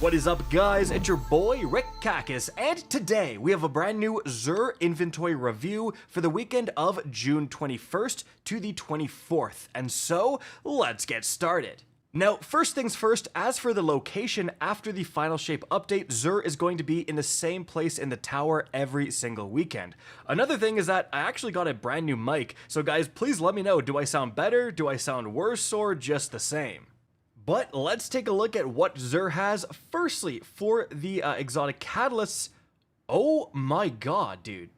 What is up, guys? It's your boy Rick Kakis, and today we have a brand new Xur Inventory review for the weekend of June 21st to the 24th, and so let's get started. Now, first things first, as for the location, after the Final Shape update, Xur is going to be in the same place in the tower every single weekend. Another thing is that I actually got a brand new mic, so guys, please let me know, do I sound better, do I sound worse, or just the same? But let's take a look at what Xur has. Firstly, for the exotic catalysts, oh my god, dude.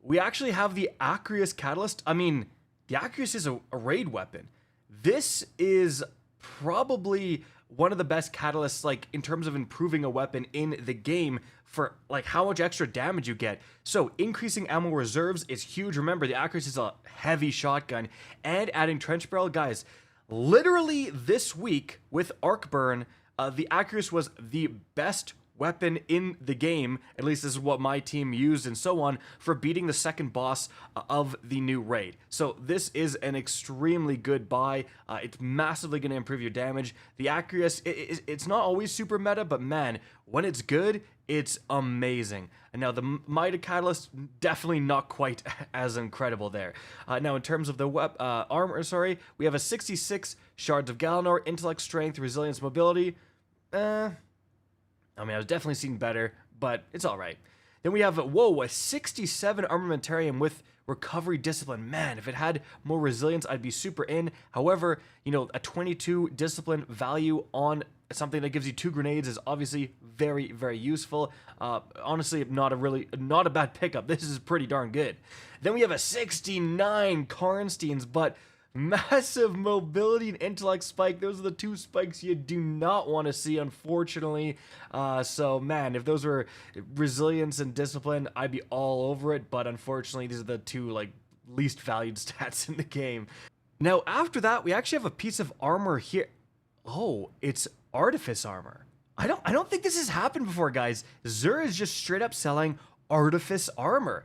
We actually have the Acreus catalyst. I mean, the Acreus is a raid weapon. This is probably one of the best catalysts, like, in terms of improving a weapon in the game for, like, how much extra damage you get. So, increasing ammo reserves is huge. Remember, the Acreus is a heavy shotgun. And adding Trench Barrel, guys, literally this week with Arcburn, the Acreus was the best weapon in the game, at least this is what my team used and so on, for beating the second boss of the new raid. So this is an extremely good buy. It's massively going to improve your damage. The Acreus, it's not always super meta, but man, when it's good, it's amazing. And now the Mida Catalyst, definitely not quite as incredible there. Now in terms of the armor, we have a 66 Shards of Galanor, Intellect, Strength, Resilience, Mobility. I mean, I was definitely seeing better, but it's alright. Then we have, whoa, a 67 Armamentarium with Recovery Discipline. Man, if it had more resilience, I'd be super in. However, you know, a 22 Discipline value on something that gives you 2 grenades is obviously very, very useful. Honestly, not a bad pickup. This is pretty darn good. Then we have a 69 Karnsteins, but massive mobility and intellect spike. Those are the 2 spikes you do not want to see, unfortunately. So man, if those were resilience and discipline, I'd be all over it, but unfortunately these are the 2 like least valued stats in the game. Now after that, we actually have a piece of armor here. Oh, it's Artifice Armor. I don't think this has happened before, guys. Xur is just straight up selling Artifice Armor.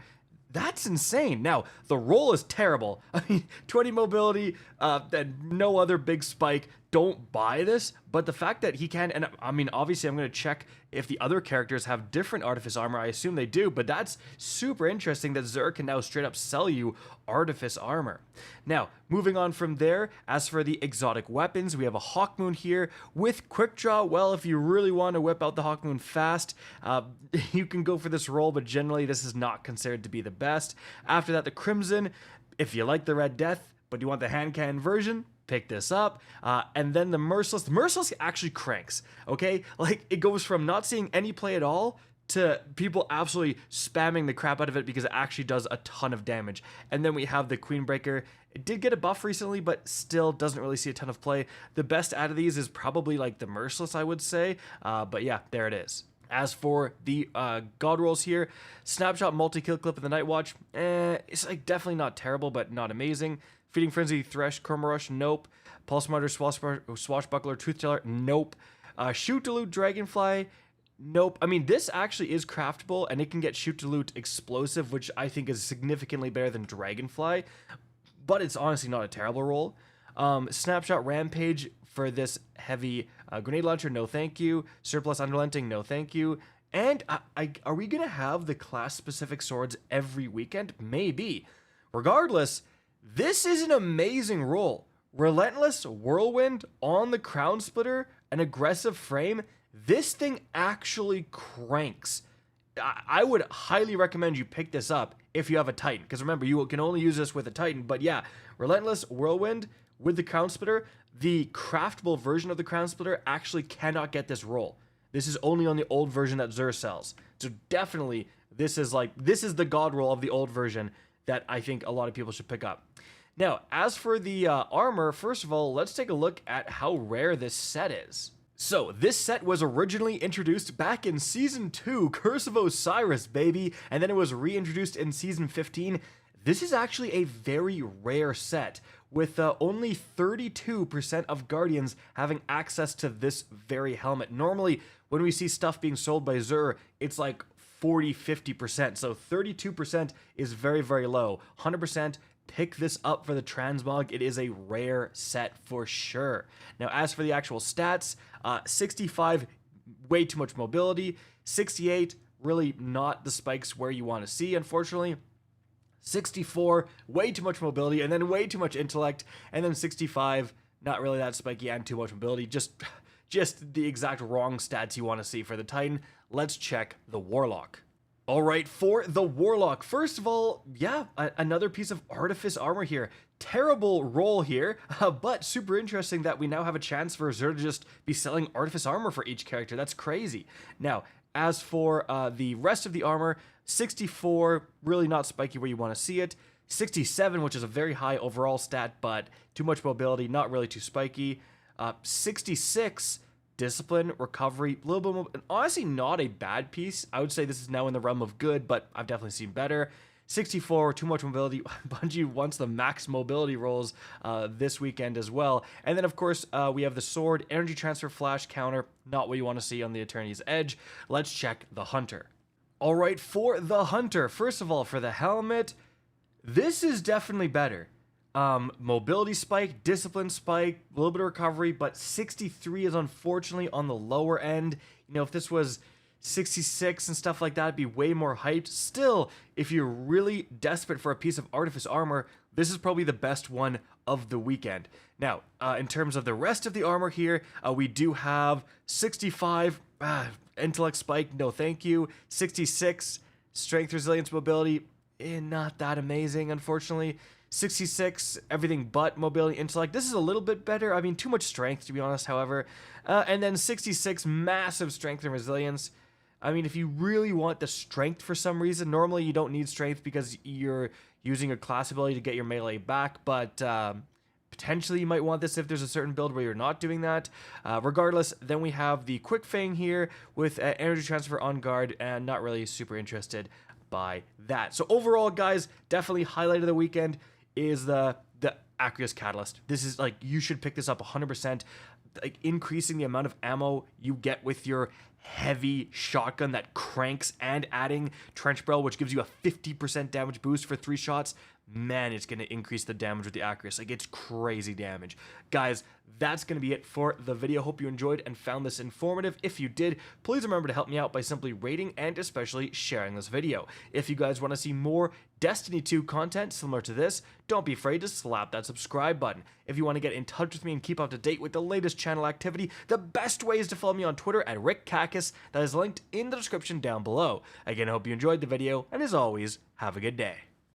That's insane. Now, the roll is terrible. I mean, 20 mobility, and no other big spike. Don't buy this, but the fact that he can, and I mean, obviously I'm going to check if the other characters have different Artifice Armor. I assume they do, but that's super interesting that Xur can now straight up sell you Artifice Armor. Now, moving on from there, as for the exotic weapons, we have a Hawkmoon here with Quick Draw. Well, if you really want to whip out the Hawkmoon fast, you can go for this roll, but generally this is not considered to be the best. After that, the Crimson, if you like the Red Death, but you want the hand cannon version, pick this up. And then the Merciless actually cranks, okay? Like, it goes from not seeing any play at all to people absolutely spamming the crap out of it because it actually does a ton of damage. And then we have the Queenbreaker. It did get a buff recently, but still doesn't really see a ton of play. The best out of these is probably like the Merciless, I would say. But yeah, there it is. As for the god rolls here, Snapshot, Multi-Kill Clip, and the Night Watch, it's like definitely not terrible, but not amazing. Feeding Frenzy, Thresh, Chroma Rush, nope. Pulse Martyr, Swashbuckler, Truth Teller, nope. Shoot to Loot, Dragonfly, nope. I mean, this actually is craftable, and it can get Shoot to Loot Explosive, which I think is significantly better than Dragonfly, but it's honestly not a terrible roll. Snapshot, Rampage for this heavy grenade launcher, no thank you. Surplus Unrelenting, no thank you. And are we going to have the class-specific swords every weekend? Maybe. Regardless, this is an amazing roll. Relentless Whirlwind on the Crown Splitter, an aggressive frame. This thing actually cranks. I would highly recommend you pick this up if you have a Titan, because remember, you can only use this with a Titan. But yeah, Relentless Whirlwind with the Crown Splitter, the craftable version of the Crown Splitter actually cannot get this roll. This is only on the old version that Xur sells. So definitely, this is the god roll of the old version that I think a lot of people should pick up. Now, as for the armor, first of all, let's take a look at how rare this set is. So, this set was originally introduced back in Season 2, Curse of Osiris, baby, and then it was reintroduced in Season 15. This is actually a very rare set, with only 32% of Guardians having access to this very helmet. Normally, when we see stuff being sold by Xur, it's like 40-50%, so 32% is very, very low. 100%, pick this up for the transmog. It is a rare set for sure. Now, as for the actual stats, 65 way too much mobility. 68, really not the spikes where you want to see, unfortunately. 64, way too much mobility, and then way too much intellect, and then 65, not really that spiky and too much mobility, just the exact wrong stats you want to see for the Titan. Let's check the Warlock. All right, for the Warlock, first of all, yeah, another piece of Artifice armor here. Terrible roll here, but super interesting that we now have a chance for Xur to just be selling Artifice armor for each character. That's crazy. Now, as for the rest of the armor, 64, really not spiky where you want to see it. 67, which is a very high overall stat, but too much mobility, not really too spiky. 66, discipline, recovery, a little bit, honestly not a bad piece. I would say this is now in the realm of good, but I've definitely seen better. 64, too much mobility. Bungie wants the max mobility rolls this weekend as well. And then, of course, we have the sword, energy transfer, flash, counter, not what you want to see on the Eternity's Edge. Let's check the Hunter. All right, for the Hunter, first of all, for the helmet, this is definitely better. Mobility spike, discipline spike, a little bit of recovery, but 63 is unfortunately on the lower end. You know, if this was 66 and stuff like that, it'd be way more hyped. Still, if you're really desperate for a piece of Artifice armor, this is probably the best one of the weekend. Now, in terms of the rest of the armor here, we do have 65, intellect spike, no thank you. 66, strength, resilience, mobility, not that amazing, unfortunately. 66, everything but mobility, intellect. This is a little bit better. I mean, too much strength, to be honest, however. And then 66, massive strength and resilience. I mean, if you really want the strength for some reason, normally you don't need strength because you're using a class ability to get your melee back, but potentially you might want this if there's a certain build where you're not doing that. Regardless, then we have the Quick Fang here with energy transfer on guard, and not really super interested by that. So overall, guys, definitely highlight of the weekend is the Aqueous Catalyst. This is like, you should pick this up 100%. Like, increasing the amount of ammo you get with your heavy shotgun that cranks, and adding Trench Barrel, which gives you a 50% damage boost for 3 shots. Man, it's going to increase the damage with the Aqueous. Like, it's crazy damage. Guys, that's going to be it for the video. Hope you enjoyed and found this informative. If you did, please remember to help me out by simply rating and especially sharing this video. If you guys want to see more Destiny 2 content similar to this, don't be afraid to slap that subscribe button. If you want to get in touch with me and keep up to date with the latest channel activity, the best way is to follow me on Twitter at RickCacus. That is linked in the description down below. Again, I hope you enjoyed the video, and as always, have a good day.